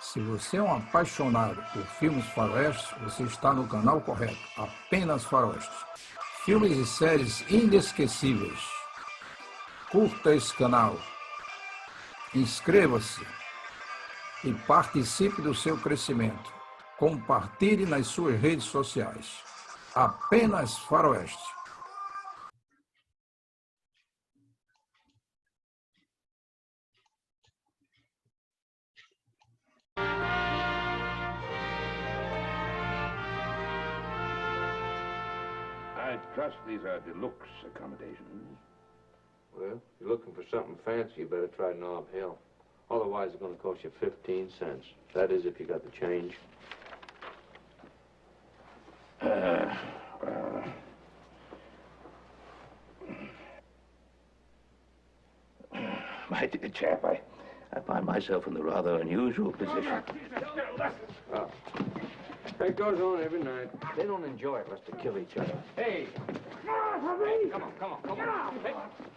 Se você é um apaixonado por filmes faroestes, você está no canal correto. Apenas faroestes. Filmes e séries inesquecíveis. Curta esse canal. Inscreva-se e participe do seu crescimento. Compartilhe nas suas redes sociais. Apenas faroeste. I trust these are deluxe accommodations. Well, if you're looking for something fancy, you better try Nob Hill. Otherwise, it's going to cost you 15 cents. That is, if you got the change. My dear chap, I find myself in the rather unusual position. Oh. That goes on every night. They don't enjoy it unless they kill each other. Hey! Hey, come on.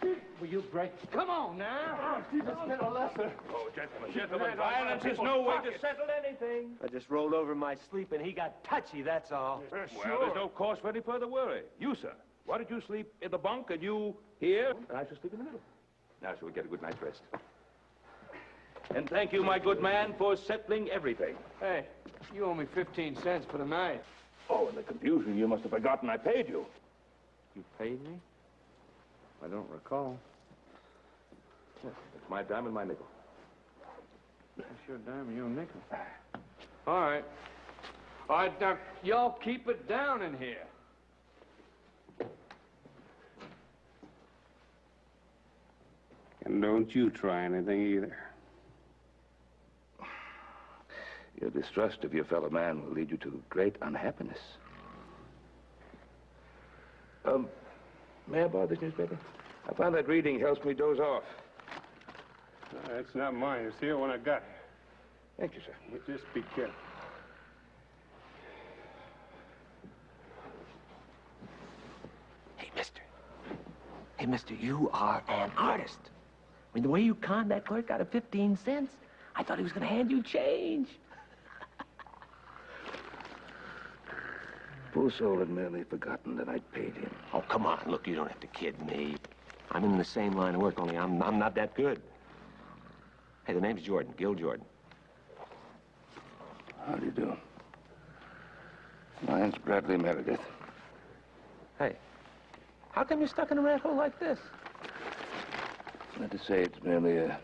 Hey, will you break? Come on now. It's been a lesson. Oh, gentlemen, violence is no way to settle anything. I just rolled over in my sleep and he got touchy, that's all. Well, there's no cause for any further worry. You, sir, why don't you sleep in the bunk and you here, and I shall sleep in the middle. Now shall we get a good night's rest. And thank you, my good man, for settling everything. Hey, you owe me 15 cents for the night. Oh, in the confusion, you must have forgotten I paid you. You paid me? I don't recall. Yes, it's my dime and my nickel. That's your dime and your nickel. All right. All right, now, y'all keep it down in here. And don't you try anything either. Your distrust of your fellow man will lead you to great unhappiness. May I borrow this newspaper? I find that reading helps me doze off. That's not mine. It's the one I got. Thank you, sir. Just be careful. Hey, mister, you are an artist. I mean, the way you conned that clerk out of 15 cents, I thought he was going to hand you change. Poor soul had merely forgotten that I'd paid him. Oh, come on. Look, you don't have to kid me. I'm in the same line of work, only I'm not that good. Hey, the name's Jordan, Gil Jordan. How do you do? Mine's Bradley Meredith. Hey, how come you're stuck in a rat hole like this? Not to say it's merely a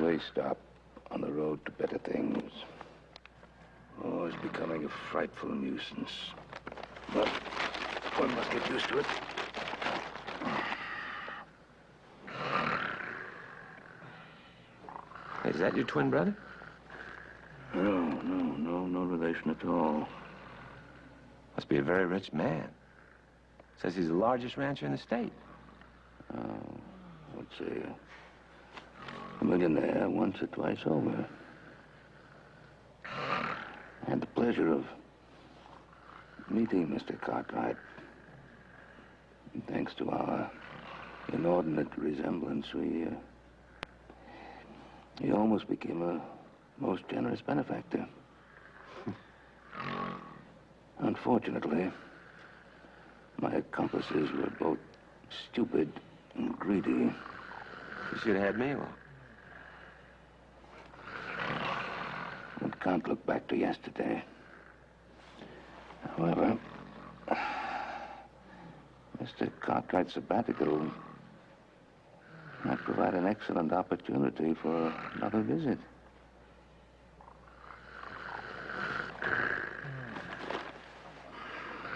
way stop on the road to better things. Oh, it's becoming a frightful nuisance. But one must get used to it. Hey, is that your twin brother? No relation at all. Must be a very rich man. Says he's the largest rancher in the state. I would say a millionaire once or twice over. I had the pleasure of meeting Mr. Cartwright. And thanks to our inordinate resemblance, he almost became a most generous benefactor. Unfortunately, my accomplices were both stupid and greedy. You should have had me along. It can't look back to yesterday. However, Mr. Cartwright's sabbatical might provide an excellent opportunity for another visit.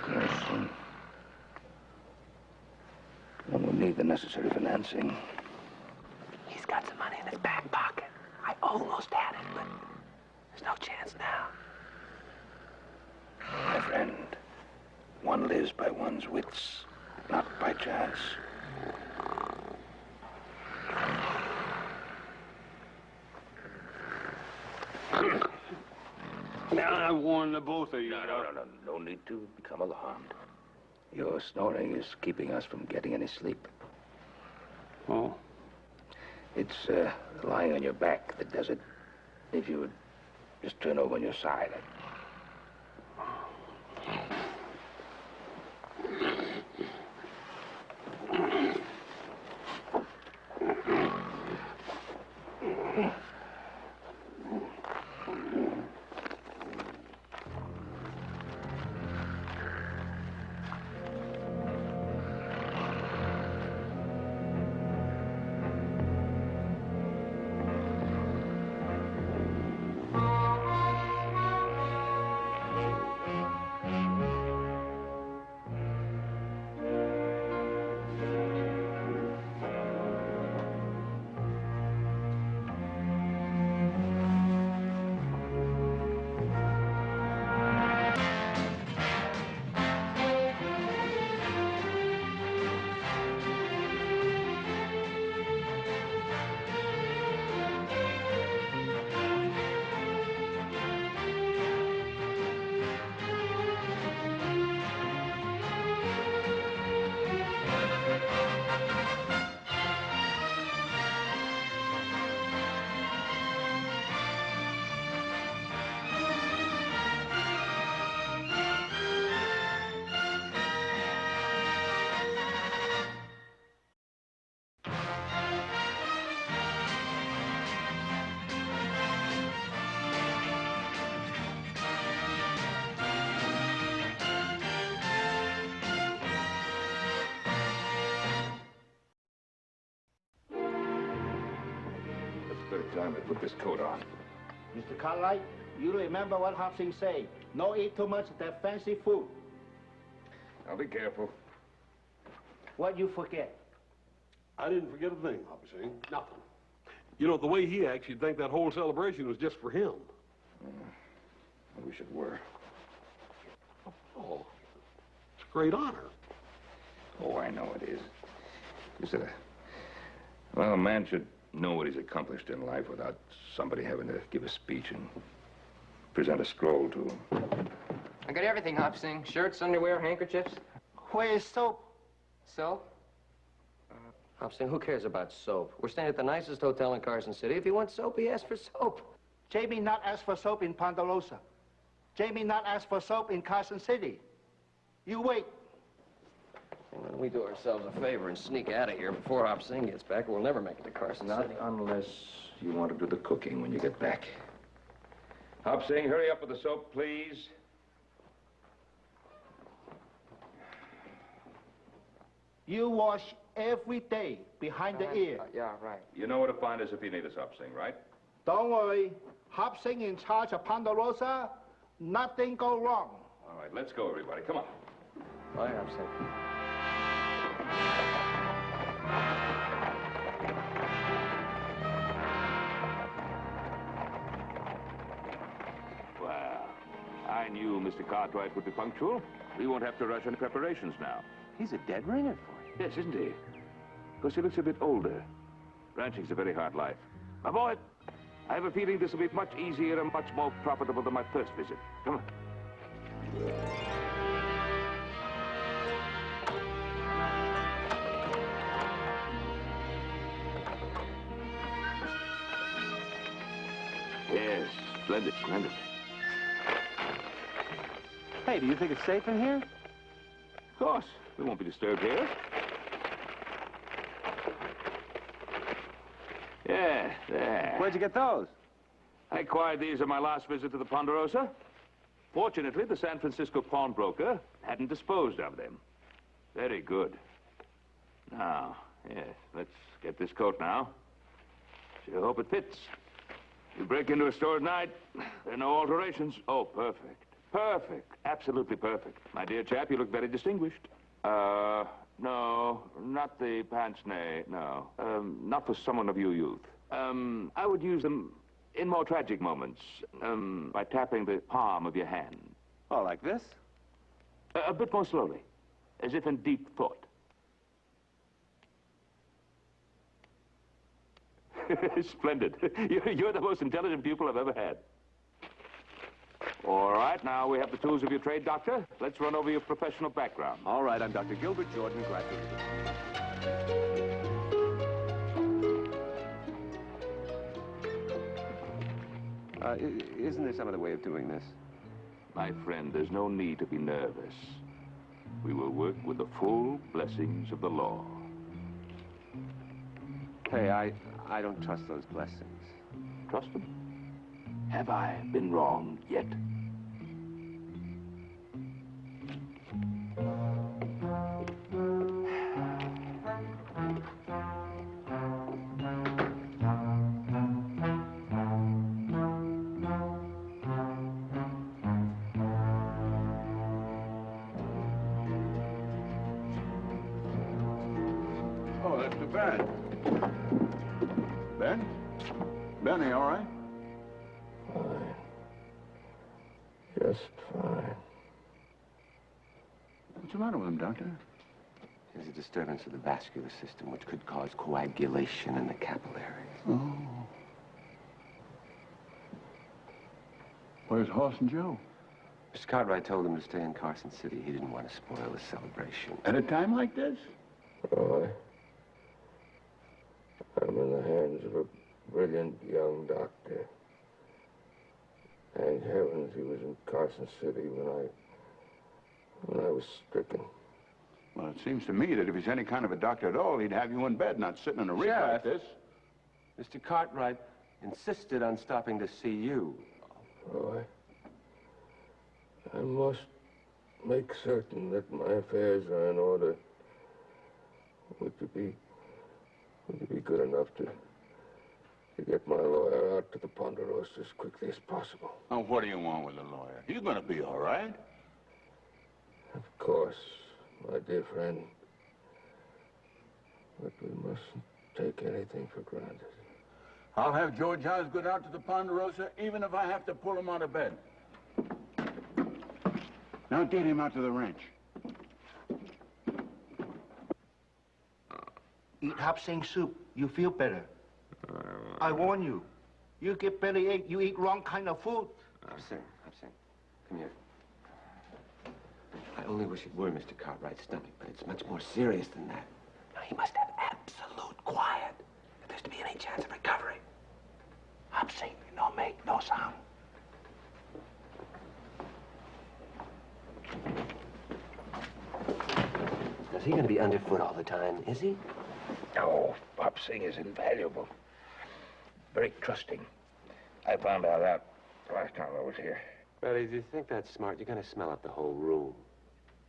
Yes, one will need the necessary financing. He's got some money in his back pocket. I almost had it, but there's no chance now. My friend, one lives by one's wits, not by chance. Now, I warn the both of you. No need to become alarmed. Your snoring is keeping us from getting any sleep. Oh? It's lying on your back that does it. If you would Just turn over on your side. Time to put this coat on. Mr. Cartwright, you remember what Hobson said. No eat too much of that fancy food. I'll be careful. What you forget? I didn't forget a thing, Hobson. Nothing. You know, the way he acts, you'd think that whole celebration was just for him. I wish it were. Oh, it's a great honor. Oh, I know it is. You said, well, a man should know what he's accomplished in life without somebody having to give a speech and present a scroll to him. I got everything, Hobson. Shirts, underwear, handkerchiefs. Where is soap? Soap? Hobson, who cares about soap? We're staying at the nicest hotel in Carson City. If he wants soap, he asks for soap. Jamie not asked for soap in Ponderosa. Jamie not asked for soap in Carson City. You wait. Why don't we do ourselves a favor and sneak out of here before Hobson gets back, or we'll never make it to Carson City. Not unless you want to do the cooking when you get back. Hobson, hurry up with the soap, please. You wash every day behind the ear. Yeah, right. You know where to find us if you need us, Hobson, right? Don't worry. Hobson in charge of Ponderosa. Nothing go wrong. All right, let's go, everybody. Come on. Bye, Hobson. Well, I knew Mr. Cartwright would be punctual. We won't have to rush any preparations now. He's a dead ringer for you. Yes, isn't he? Of course, he looks a bit older. Ranching's a very hard life. My boy, I have a feeling this will be much easier and much more profitable than my first visit. Come on. Yes, splendid, splendid. Hey, do you think it's safe in here? Of course. We won't be disturbed here. Yeah, there. Where'd you get those? I acquired these on my last visit to the Ponderosa. Fortunately, the San Francisco pawnbroker hadn't disposed of them. Very good. Now, yes, let's get this coat now. Sure hope it fits. You break into a store at night, there are no alterations. Oh, perfect. Perfect. Absolutely perfect. My dear chap, you look very distinguished. No, not the pince-nez, no. Not for someone of your youth. I would use them in more tragic moments, by tapping the palm of your hand. Oh, like this? A bit more slowly, as if in deep thought. Splendid. You're the most intelligent pupil I've ever had. All right, now we have the tools of your trade, Doctor. Let's run over your professional background. All right, I'm Dr. Gilbert Jordan, graduate. Isn't there some other way of doing this? My friend, there's no need to be nervous. We will work with the full blessings of the law. Hey, I don't trust those blessings. Trust them? Have I been wrong yet? Oh, that's too bad. Ben? Ben, are you all right? Fine. Just fine. What's the matter with him, Doctor? There's a disturbance of the vascular system which could cause coagulation in the capillaries. Oh. Where's Hoss and Joe? Mr. Cartwright told them to stay in Carson City. He didn't want to spoil the celebration. At a time like this? Roy, I'm in the hands of a brilliant young doctor. Thank heavens he was in Carson City when I was stricken. Well, it seems to me that if he's any kind of a doctor at all, he'd have you in bed, not sitting in a rig like this. Mr. Cartwright insisted on stopping to see you. Roy, I must make certain that my affairs are in order. Would you be good enough to get my lawyer out to the Ponderosa as quickly as possible? Now, what do you want with a lawyer? He's gonna be all right. Of course, my dear friend. But we mustn't take anything for granted. I'll have George Osgood out to the Ponderosa, even if I have to pull him out of bed. Now get him out to the ranch. Eat hop sing soup. You feel better. I warn you. You get bellyache, you eat wrong kind of food. Hop-sing. Come here. I only wish it were Mr. Cartwright's stomach, but it's much more serious than that. Now, he must have absolute quiet if there's to be any chance of recovery. Hop-sing, no make, no sound. Is he going to be underfoot all the time, is he? Oh, Hop-sing is invaluable. Very trusting. I found that out last time I was here. Betty, do you think that's smart? You're going to smell up the whole room.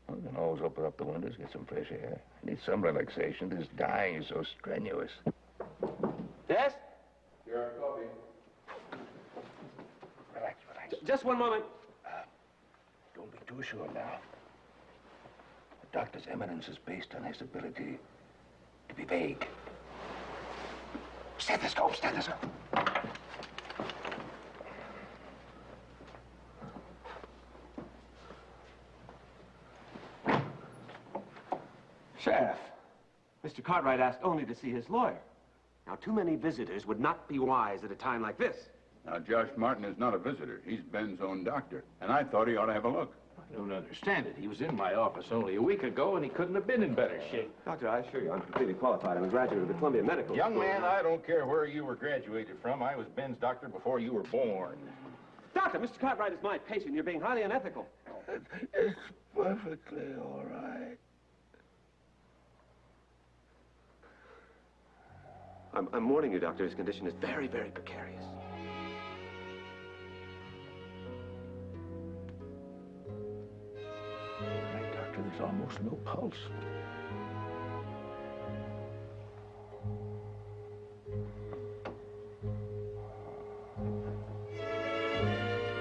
Well, we can always open up the windows, get some fresh air. I need some relaxation. This dying is so strenuous. Yes? Your coffee. Relax. Just one moment. Don't be too sure now. The doctor's eminence is based on his ability to be vague. Stethoscope. Sheriff, Mr. Cartwright asked only to see his lawyer. Now, too many visitors would not be wise at a time like this. Now, Josh Martin is not a visitor. He's Ben's own doctor. And I thought he ought to have a look. I don't understand it. He was in my office only a week ago, and he couldn't have been in better shape. Doctor, I assure you, I'm completely qualified. I'm a graduate of the Columbia Medical Young School. man, I don't care where you were graduated from. I was Ben's doctor before you were born. Doctor, Mr. Cartwright is my patient. You're being highly unethical. It's perfectly all right. I'm warning you, Doctor. His condition is very, very precarious. Right, doctor, there's almost no pulse.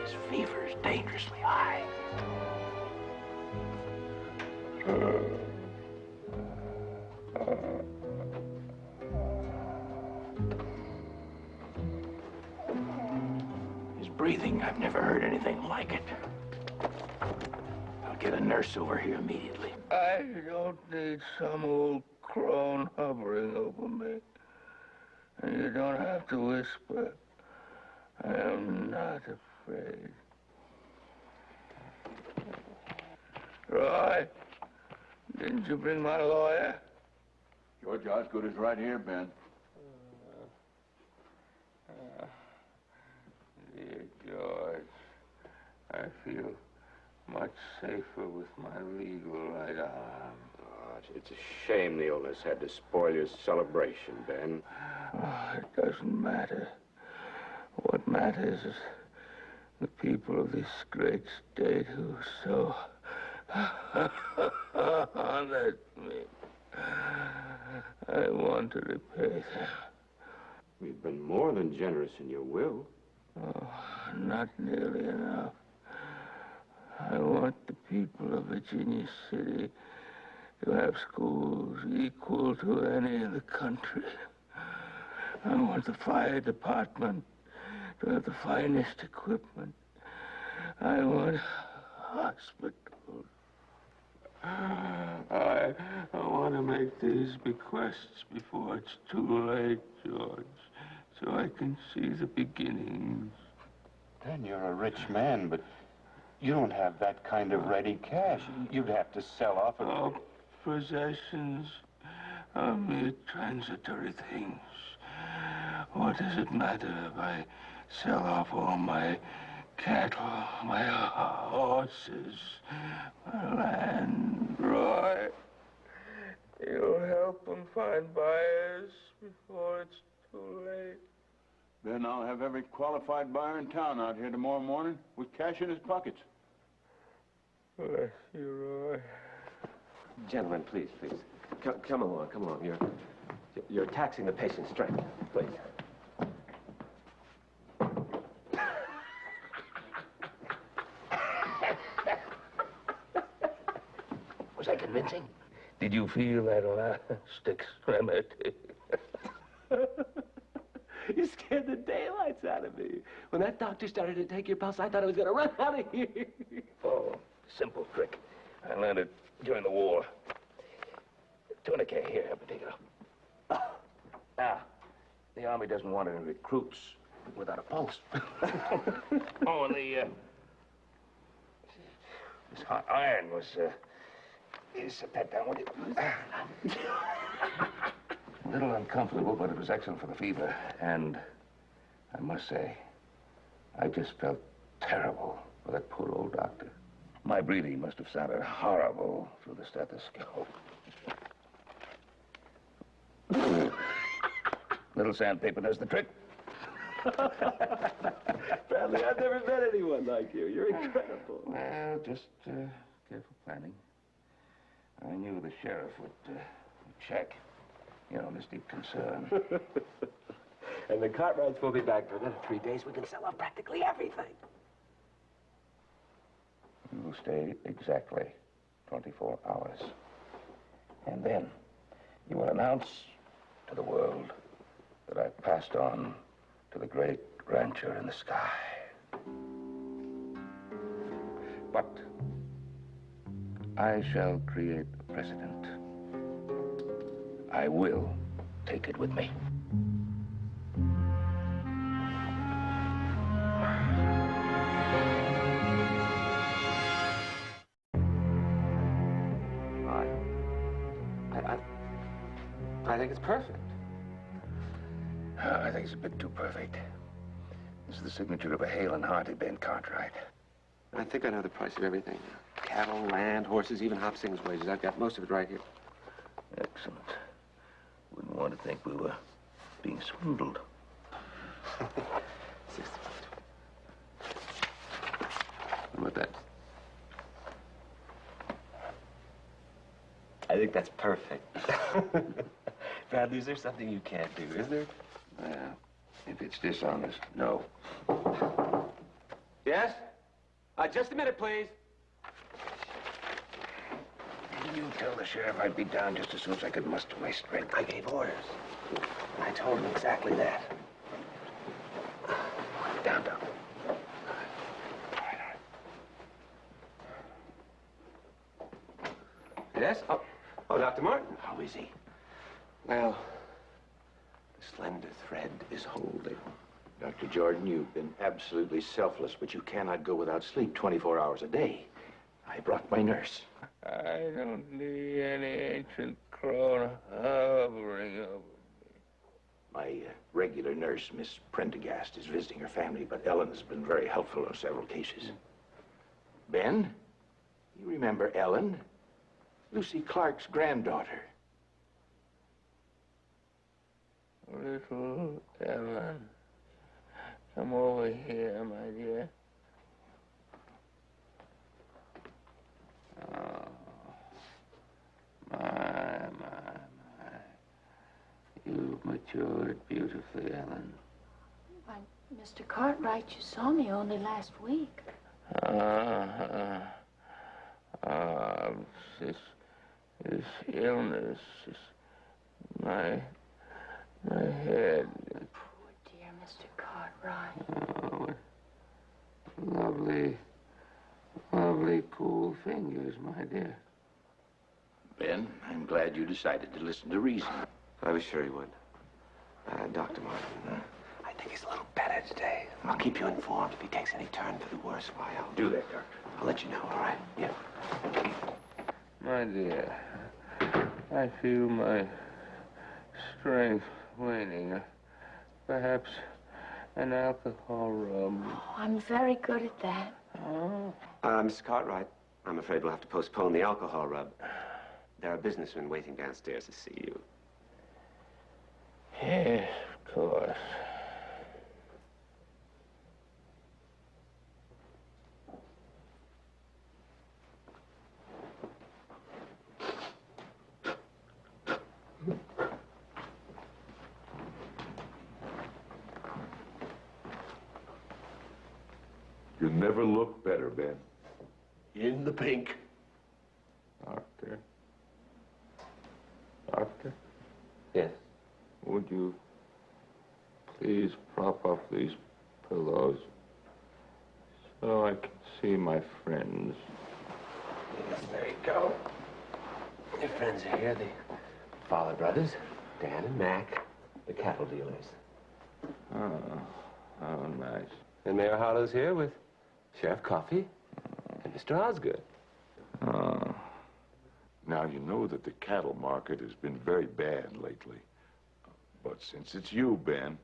His fever is dangerously high. Breathing, I've never heard anything like it. I'll get a nurse over here immediately. I don't need some old crone hovering over me. And you don't have to whisper. I am not afraid. Roy, didn't you bring my lawyer? George Osgood is right here, Ben. Dear feel much safer with my legal right arm. Oh, it's a shame the illness had to spoil your celebration, Ben. Oh, it doesn't matter. What matters is the people of this great state who so honored me. I want to repay them. You've been more than generous in your will. Oh, not nearly enough. I want the people of Virginia City to have schools equal to any in the country. I want the fire department to have the finest equipment. I want hospitals. I want to make these bequests before it's too late, George, so I can see the beginnings. Ben, you're a rich man, but you don't have that kind of ready cash. You'd have to sell off All possessions are mere transitory things. What does it matter if I sell off all my cattle, my horses, my land, Roy? You'll help them find buyers before it's too late. Then I'll have every qualified buyer in town out here tomorrow morning with cash in his pockets. Bless you, Roy. Gentlemen, please. Come along. You're taxing the patient's strength. Please. Was I convincing? Did you feel that last extremity? You scared the daylights out of me. When that doctor started to take your pulse, I thought I was going to run out of here. Oh, simple trick. I learned it during the war. Tourniquet, here, help me take it off. Now, the Army doesn't want any recruits without a pulse. Oh, and this hot iron was, pat down with it. A little uncomfortable, but it was excellent for the fever. And I must say, I just felt terrible for that poor old doctor. My breathing must have sounded horrible through the stethoscope. Little sandpaper does the trick. Bradley, I've never met anyone like you. You're incredible. Well, just careful planning. I knew the sheriff would check. You know, this deep concern. And the Cartwrights will be back for another 3 days. We can sell off practically everything. You will stay exactly 24 hours. And then you will announce to the world that I've passed on to the great rancher in the sky. But I shall create a precedent. I will take it with me. I think it's perfect. I think it's a bit too perfect. This is the signature of a hale and hearty Ben Cartwright. I think I know the price of everything. Cattle, land, horses, even Hop Sing's wages. I've got most of it right here. Excellent. Wouldn't want to think we were being swindled. 65. What about that? I think that's perfect. Bradley, is there something you can't do, is there? Well, if it's dishonest, no. Yes? Just a minute, please. You tell the sheriff I'd be down just as soon as I could muster my strength. I gave orders. And I told him exactly that. Down. Yes? Oh, Dr. Martin. How is he? Well, the slender thread is holding. Dr. Jordan, you've been absolutely selfless, but you cannot go without sleep 24 hours a day. I brought my nurse. I don't need any ancient crone hovering over me. My regular nurse, Miss Prendergast, is visiting her family, but Ellen has been very helpful in several cases. Ben, you remember Ellen? Lucy Clark's granddaughter. Little Ellen, come over here, my dear. Oh, my. You've matured beautifully, Ellen. Why, Mr. Cartwright, you saw me only last week. This illness, my head. Poor dear Mr. Cartwright. Oh, lovely, cool fingers, my dear. Ben, I'm glad you decided to listen to reason. I was sure he would. Dr. Martin, I think he's a little better today. I'll keep you informed if he takes any turn for the worse. Why, I'll Do that, Doctor. I'll let you know, all right? Yeah. My dear, I feel my strength waning. Perhaps an alcohol rub. Oh, I'm very good at that. Oh. Mr. Cartwright, I'm afraid we'll have to postpone the alcohol rub. There are businessmen waiting downstairs to see you. Yes, of course. You never look better, Ben. In the pink. Doctor? Doctor? Yes? Would you please prop up these pillows so I can see my friends? Yes, there you go. Your friends are here, the Fowler brothers, Dan and Mac, the cattle dealers. Oh, nice. And Mayor Harlow's here with Sheriff Coffey and Mr. Osgood. Oh. Now, you know that the cattle market has been very bad lately. But since it's you, Ben,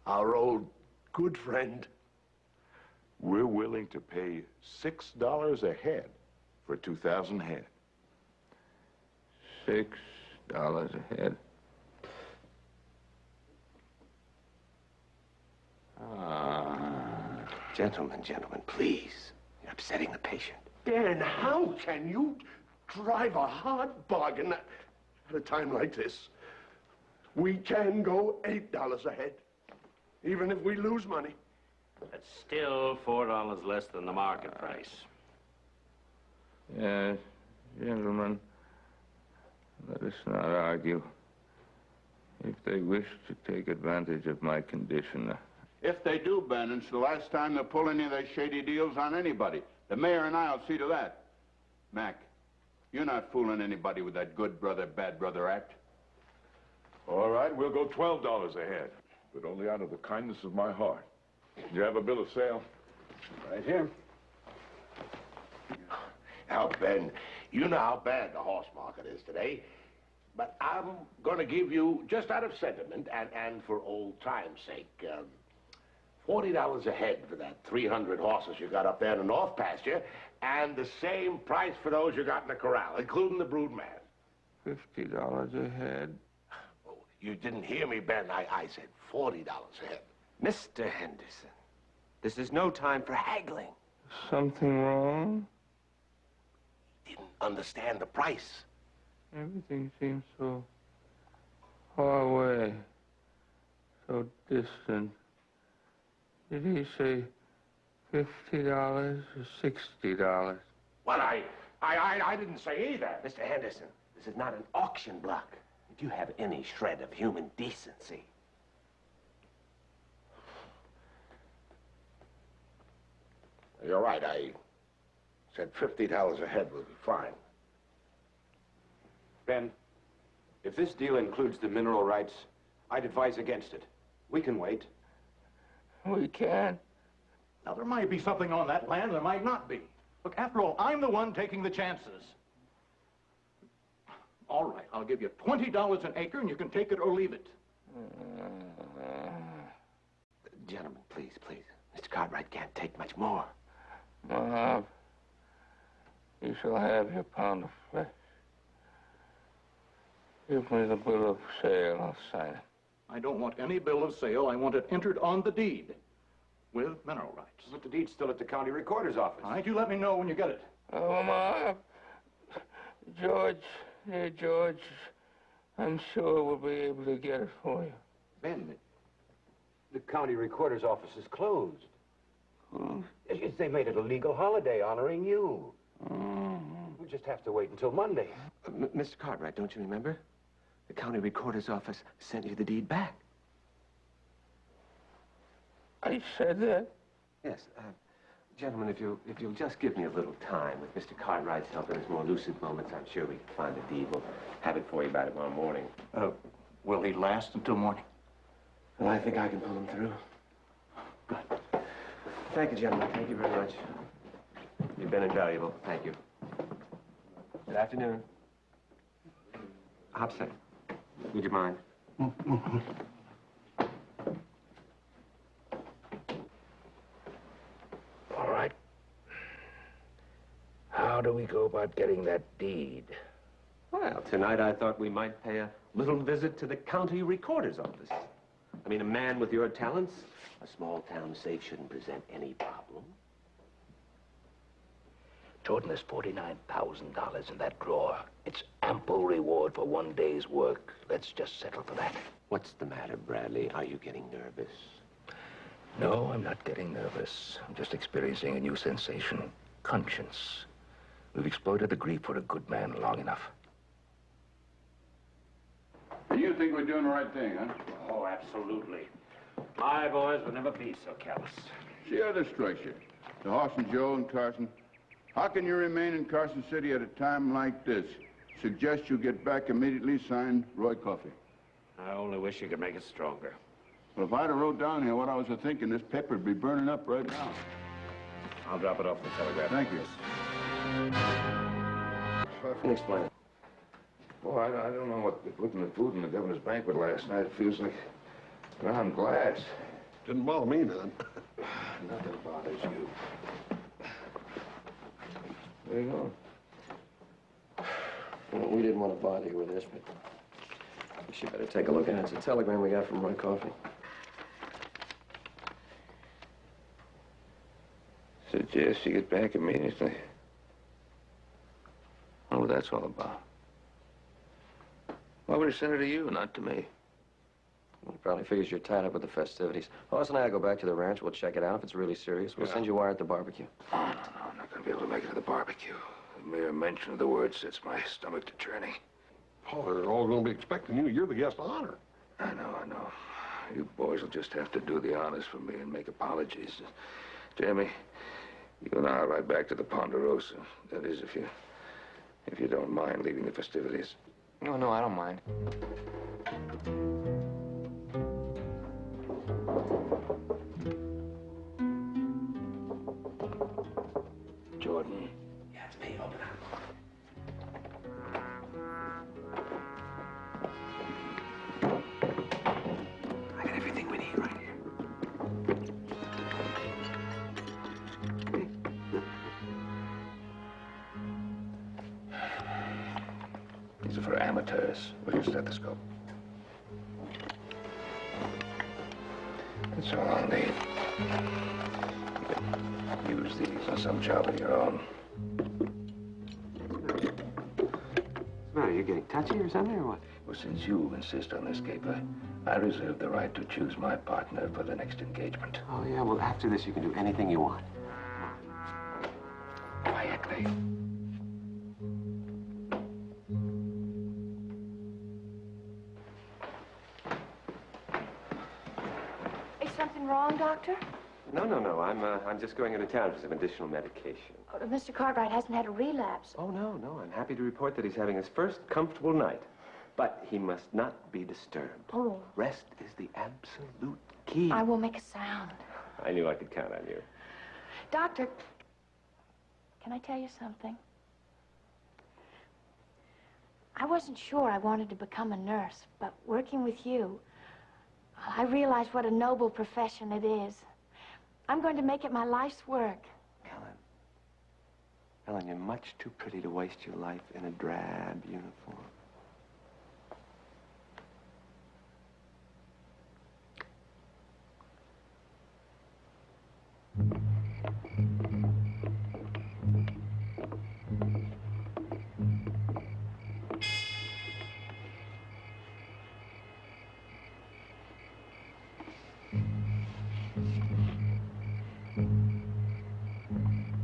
Our old good friend. we're willing to pay $6 a head for 2,000 head. $6 a head. Gentlemen, please. You're upsetting the patient. Dan, how can you drive a hard bargain at a time like this? We can go $8 a head, even if we lose money. That's still $4 less than the market price. Yes, gentlemen, let us not argue. If they wish to take advantage of my condition, If they do, Ben, it's the last time they'll pull any of their shady deals on anybody. The mayor and I'll see to that. Mac, you're not fooling anybody with that good brother, bad brother act. All right, we'll go $12 a head, but only out of the kindness of my heart. Do you have a bill of sale? Right here. Now, Ben, you know how bad the horse market is today, but I'm going to give you, just out of sentiment and for old time's sake, $40 a head for that 300 horses you got up there in the North Pasture, and the same price for those you got in the corral, including the brood man. $50 a head. Oh, you didn't hear me, Ben. I said $40 a head. Mr. Henderson, this is no time for haggling. Something wrong? Didn't understand the price. Everything seems so far away, so distant. Did he say $50 or $60? Well, I didn't say either. Mr. Henderson, this is not an auction block. If you have any shred of human decency. You're right. I said $50 a head will be fine. Ben, if this deal includes the mineral rights, I'd advise against it. We can wait. We can. Now, there might be something on that land, there might not be. Look, after all, I'm the one taking the chances. All right, I'll give you $20 an acre, and you can take it or leave it. Gentlemen, please. Mr. Cartwright can't take much more. Mom, You shall have your pound of flesh. Give me the bill of sale. I'll sign it. I don't want any bill of sale. I want it entered on the deed with mineral rights. But the deed's still at the county recorder's office. All right, you let me know when you get it. Oh, Ma. George, dear George, I'm sure we'll be able to get it for you. Ben, the county recorder's office is closed. Hmm? They made it a legal holiday honoring you. Mm-hmm. We just have to wait until Monday. Mr. Cartwright, don't you remember? The county recorder's office sent you the deed back. I said that? Yes. Gentlemen, if you'll just give me a little time with Mr. Cartwright's help in his more lucid moments, I'm sure we can find the deed. We'll have it for you by tomorrow morning. Will he last until morning? Well, I think I can pull him through. Good. Thank you, gentlemen. Thank you very much. You've been invaluable. Thank you. Good afternoon. Hobson, would you mind? All right. How do we go about getting that deed? Well, tonight I thought we might pay a little visit to the county recorder's office. I mean, a man with your talents, a small town safe shouldn't present any problem. Jordan, there's $49,000 in that drawer. It's ample reward for one day's work. Let's just settle for that. What's the matter, Bradley? Are you getting nervous? No, I'm not getting nervous. I'm just experiencing a new sensation. Conscience. We've exploited the grief for a good man long enough. You think we're doing the right thing, huh? Oh, absolutely. My boys would never be so careless. See how this strikes you. The Hoss and Joe and Carson. How can you remain in Carson City at a time like this? Suggest you get back immediately, signed Roy Coffey. I only wish you could make it stronger. Well, if I'd have wrote down here what I was thinking, this paper would be burning up right now. I'll drop it off the telegraph. Thank you. Explain it. Boy, I don't know what putting the food in the governor's banquet last night. It feels like ground glass. Didn't bother me none. Nothing bothers you. Where you going? Well, we didn't want to bother you with this, but you should better take a look at it. It's a telegram we got from Roy Coffey. Suggest you get back immediately. Oh, that's all about. Why would he send it to you, not to me? He probably figures you're tied up with the festivities. Hoss and I will go back to the ranch. We'll check it out. If it's really serious, we'll send you wire at the barbecue. Oh, no, I'm not going to be able to make it to the barbecue. The mere mention of the word sets my stomach to churning. Oh, they're all going to be expecting you. You're the guest of honor. I know. You boys will just have to do the honors for me and make apologies. Jamie, you and I'll ride back to the Ponderosa. That is, if you don't mind leaving the festivities. No, I don't mind. Jordan. Yeah, it's me. Open up. I got everything we need right here. These are for amateurs. Where's your stethoscope? That's all I'll need. You can use these on some job of your own. What's the matter? You getting touchy or something, or what? Well, since you insist on this caper, I reserve the right to choose my partner for the next engagement. Oh, yeah? Well, after this, you can do anything you want. Quietly. Is something wrong, Doctor? No. I'm just going into town for some additional medication. Oh, Mr. Cartwright hasn't had a relapse. Oh, no. I'm happy to report that he's having his first comfortable night. But he must not be disturbed. Oh. Rest is the absolute key. I won't make a sound. I knew I could count on you. Doctor, can I tell you something? I wasn't sure I wanted to become a nurse, but working with you, I realized what a noble profession it is. I'm going to make it my life's work. Helen, you're much too pretty to waste your life in a drab uniform.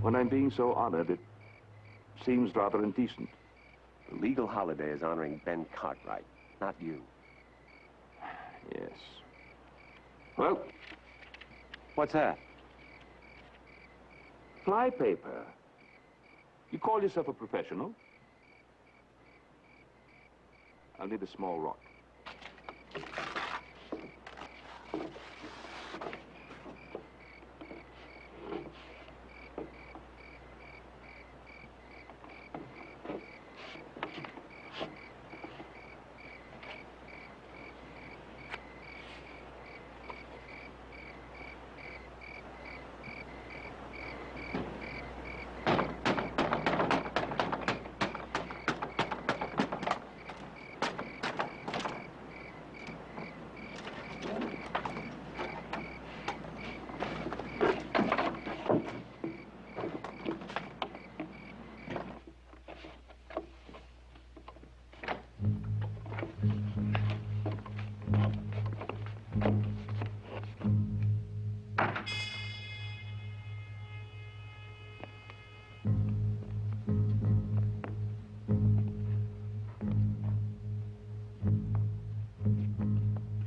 When I'm being so honored, it seems rather indecent. The legal holiday is honoring Ben Cartwright, not you. Yes. Well? What's that? Flypaper. You call yourself a professional? I'll need a small rock.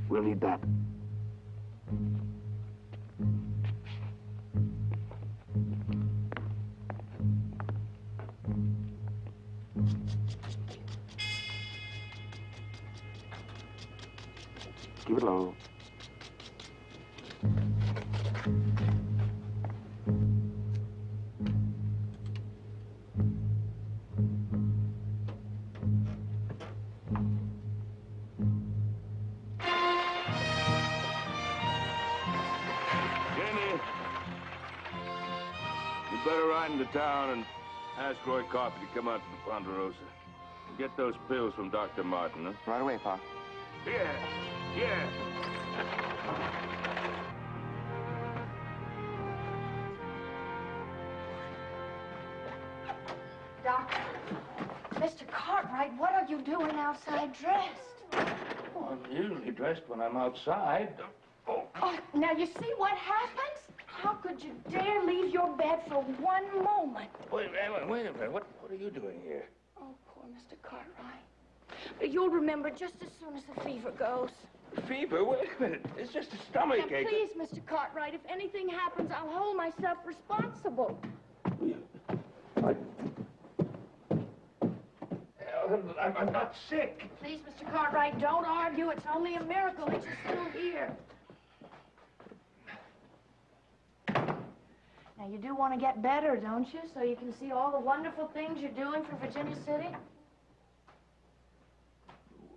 We'll need that. Keep it low. Into town and ask Roy Coffey to come out to the Ponderosa. And get those pills from Dr. Martin, huh? Right away, Pa. Yeah, yeah. Doctor, Mr. Cartwright, what are you doing outside dressed? Oh, I'm usually dressed when I'm outside. Oh, now you see what happens? How could you dare leave your bed for one moment? Wait a minute. What are you doing here? Oh, poor Mr. Cartwright. You'll remember just as soon as the fever goes. Fever? Wait a minute. It's just a stomachache. Now, please, Mr. Cartwright, if anything happens, I'll hold myself responsible. I'm not sick. Please, Mr. Cartwright, don't argue. It's only a miracle that you're still here. Now, you do want to get better, don't you? So you can see all the wonderful things you're doing for Virginia City?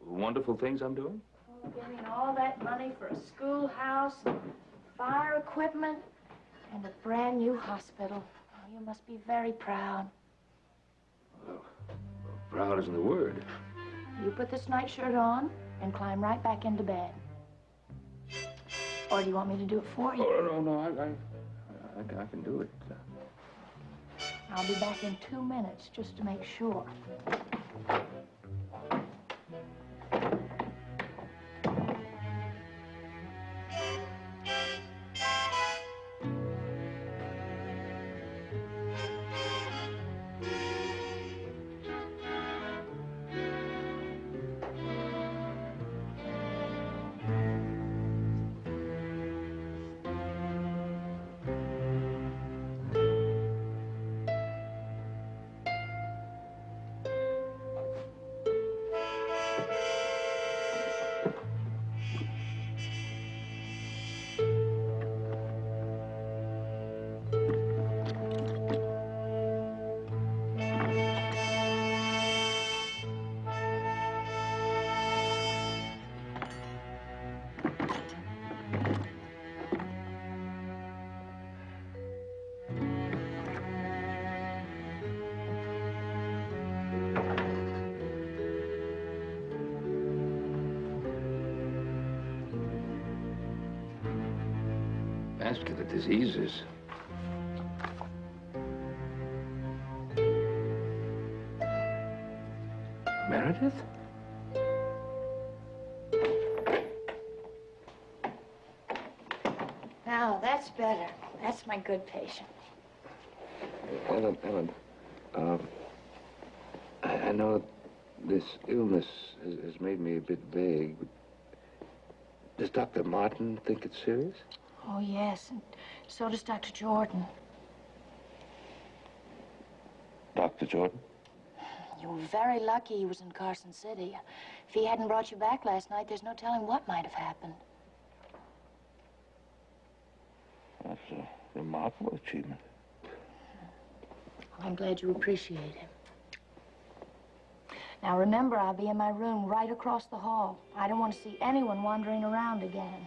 Wonderful things I'm doing? Oh, giving all that money for a schoolhouse, fire equipment, and a brand new hospital. Oh, you must be very proud. Well, proud isn't the word. You put this nightshirt on and climb right back into bed. Or do you want me to do it for you? Oh, no, I can do it. I'll be back in 2 minutes just to make sure. vascular diseases. Meredith? Now, that's better. That's my good patient. Ellen, I know this illness has made me a bit vague. Does Dr. Martin think it's serious? Oh, yes, and so does Dr. Jordan. Dr. Jordan? You were very lucky he was in Carson City. If he hadn't brought you back last night, there's no telling what might have happened. That's a remarkable achievement. I'm glad you appreciate him. Now, remember, I'll be in my room right across the hall. I don't want to see anyone wandering around again.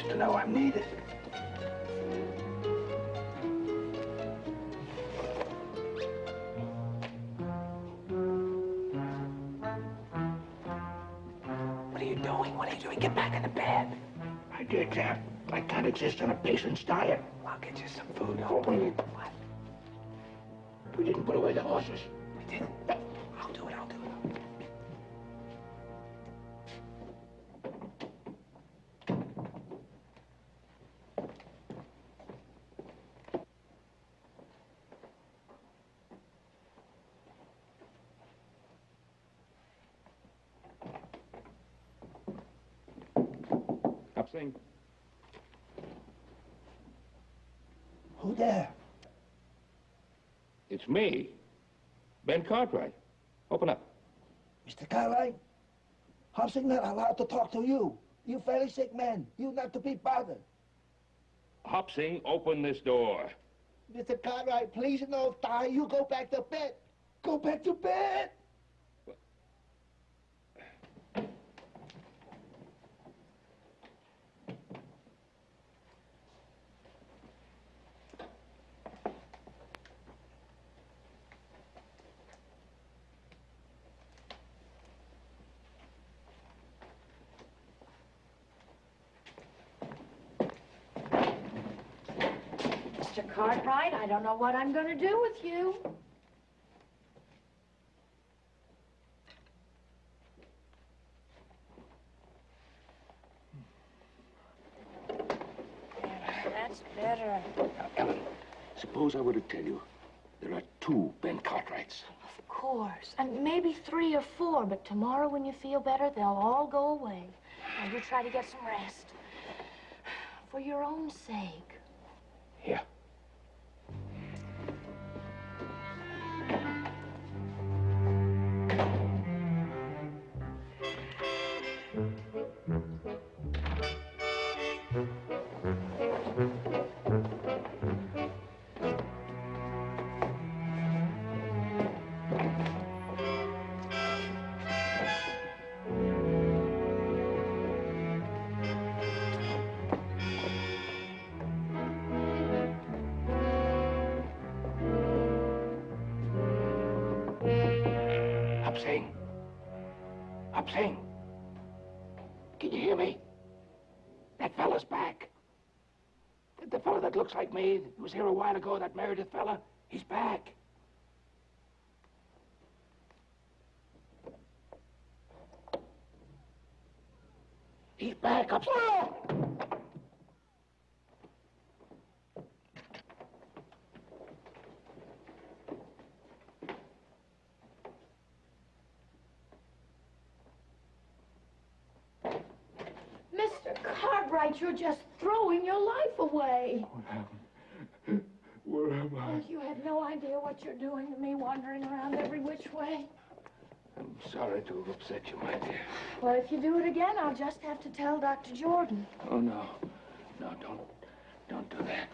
To know I'm needed. What are you doing? What are you doing? Get back in the bed. I did that. I can't exist on a patient's diet. I'll get you some food. What? We didn't put away the horses. We didn't? I'll do it. Who there? It's me, Ben Cartwright. Open up. Mr. Cartwright, Hobson not allowed to talk to you. You very sick man. You not to be bothered. Hopsing, open this door. Mr. Cartwright, please no die. You go back to bed. Go back to bed. Mr. Cartwright, I don't know what I'm going to do with you. That's better. Now, Ellen, suppose I were to tell you there are 2 Ben Cartwrights. Of course. And maybe 3 or 4, but tomorrow when you feel better, they'll all go away. Now, you try to get some rest. For your own sake. Here. Hopsing. Can you hear me? That fella's back. The fella that looks like me, who was here a while ago, that Meredith fella, he's back. He's back upstairs. Mr. Cartwright, you're just throwing your life away. What happened? Where am I? Oh, you have no idea what you're doing to me, wandering around every which way. I'm sorry to have upset you, my dear. Well, if you do it again, I'll just have to tell Dr. Jordan. Oh, no. No, don't do that.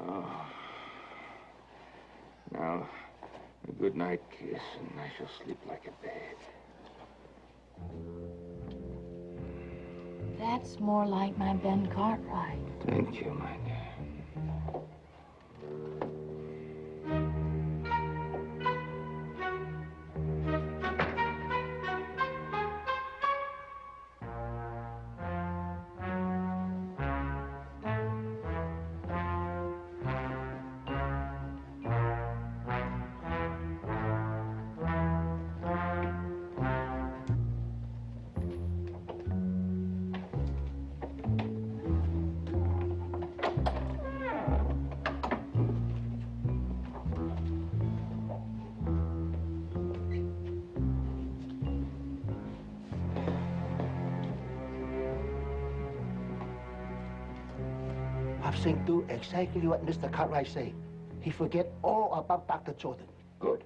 Oh. Now, a good night kiss, and I shall sleep like a babe. That's more like my Ben Cartwright. Thank you, my dear. I've seen do exactly what Mr. Cartwright say. He forget all about Dr. Jordan. Good.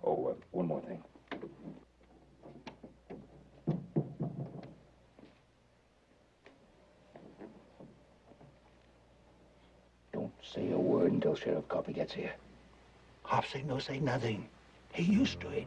Oh, one more thing. Don't say a word until Sheriff Coffey gets here. Hobson no say nothing. He used to it.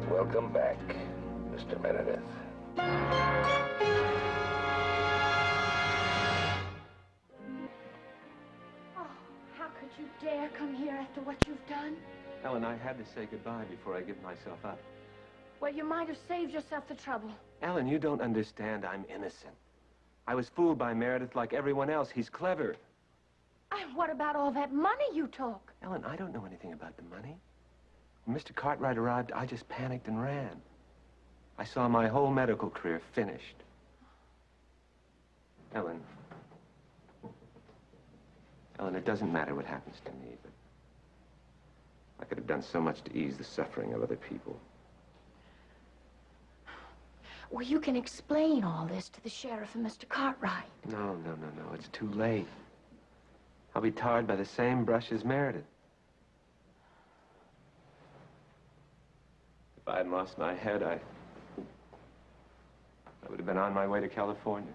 Welcome back, Mr. Meredith. Oh, how could you dare come here after what you've done? Ellen, I had to say goodbye before I give myself up. Well, you might have saved yourself the trouble. Ellen, you don't understand. I'm innocent. I was fooled by Meredith like everyone else. He's clever. And what about all that money you took? Ellen, I don't know anything about the money. When Mr. Cartwright arrived, I just panicked and ran. I saw my whole medical career finished. Ellen, it doesn't matter what happens to me, but I could have done so much to ease the suffering of other people. Well, you can explain all this to the sheriff and Mr. Cartwright. No. It's too late. I'll be tarred by the same brush as Meredith. If I hadn't lost my head, I would have been on my way to California.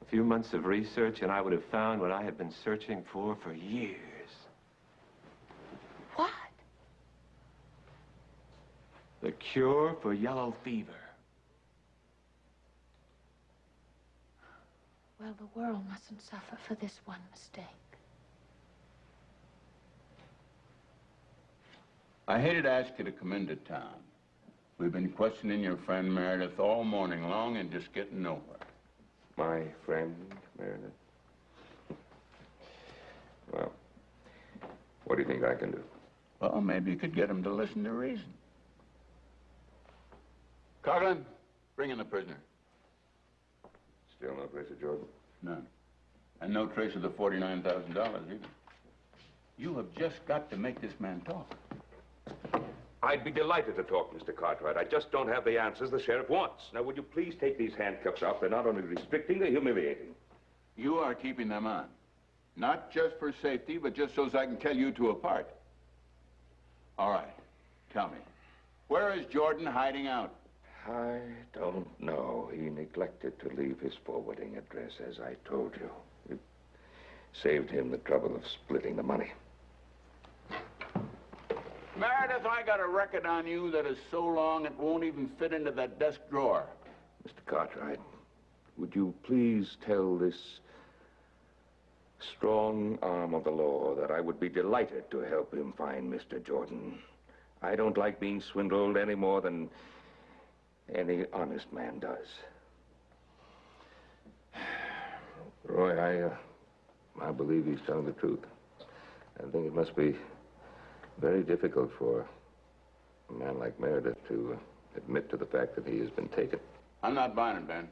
A few months of research, and I would have found what I had been searching for years. What? The cure for yellow fever. Well, the world mustn't suffer for this one mistake. I hated to ask you to come into town. We've been questioning your friend Meredith all morning long and just getting nowhere. My friend, Meredith? Well, what do you think I can do? Well, maybe you could get him to listen to reason. Coughlin, bring in the prisoner. Still no trace of Jordan? None. And no trace of the $49,000 either. You have just got to make this man talk. I'd be delighted to talk, Mr. Cartwright. I just don't have the answers the sheriff wants. Now, would you please take these handcuffs off? They're not only restricting, they're humiliating. You are keeping them on. Not just for safety, but just so as I can tell you two apart. All right. Tell me. Where is Jordan hiding out? I don't know. He neglected to leave his forwarding address, as I told you. It saved him the trouble of splitting the money. Meredith, I got a record on you that is so long it won't even fit into that desk drawer. Mr. Cartwright, would you please tell this strong arm of the law that I would be delighted to help him find Mr. Jordan. I don't like being swindled any more than any honest man does. Roy, I believe he's telling the truth. I think it must be very difficult for a man like Meredith to admit to the fact that he has been taken. I'm not buying it, Ben.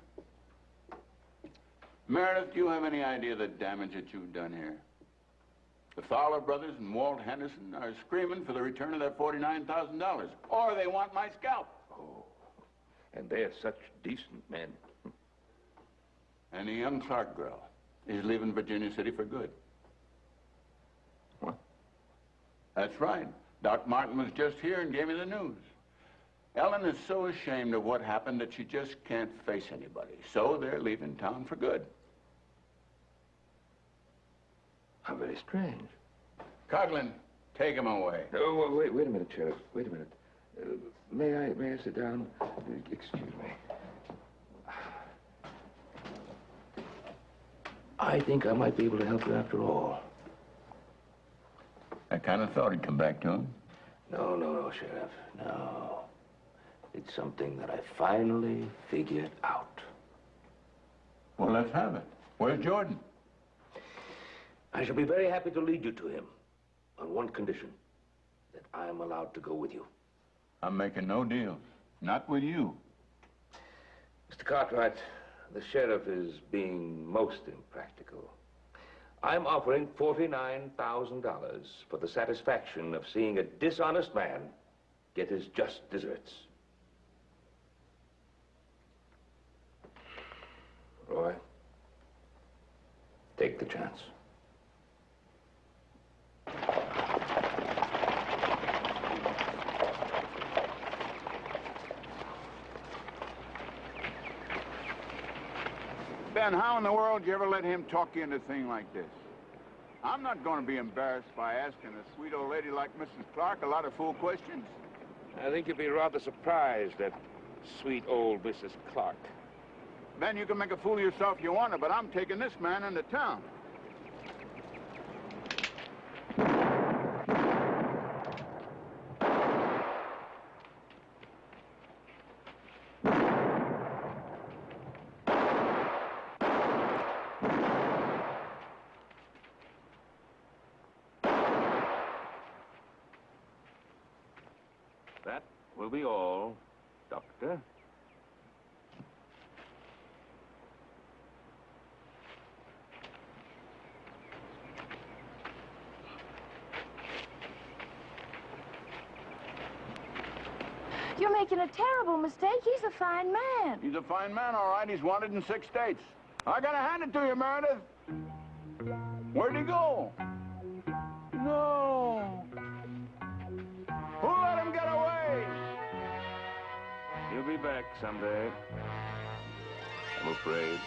Meredith, do you have any idea the damage that you've done here? The Fowler brothers and Walt Henderson are screaming for the return of their $49,000, or they want my scalp. Oh, and they're such decent men. And the young Clark girl is leaving Virginia City for good. What? That's right. Doc Martin was just here and gave me the news. Ellen is so ashamed of what happened that she just can't face anybody. So they're leaving town for good. How very strange. Coughlin, take him away. Oh, wait a minute, Sheriff. Wait a minute. May I sit down? Excuse me. I think I might be able to help you after all. I kind of thought he'd come back to him. No, Sheriff. No. It's something that I finally figured out. Well, let's have it. Where's Jordan? I shall be very happy to lead you to him on one condition, that I am allowed to go with you. I'm making no deals. Not with you. Mr. Cartwright, the sheriff is being most impractical. I'm offering $49,000 for the satisfaction of seeing a dishonest man get his just deserts. Roy, take the chance. Ben, how in the world did you ever let him talk you into a thing like this? I'm not going to be embarrassed by asking a sweet old lady like Mrs. Clark a lot of fool questions. I think you'd be rather surprised at sweet old Mrs. Clark. Ben, you can make a fool of yourself if you want to, but I'm taking this man into town. That will be all, Doctor. You're making a terrible mistake. He's a fine man. He's a fine man, all right. He's wanted in 6 states. I gotta hand it to you, Meredith. Where'd he go? No. Who let him get away? He'll be back someday. I'm afraid.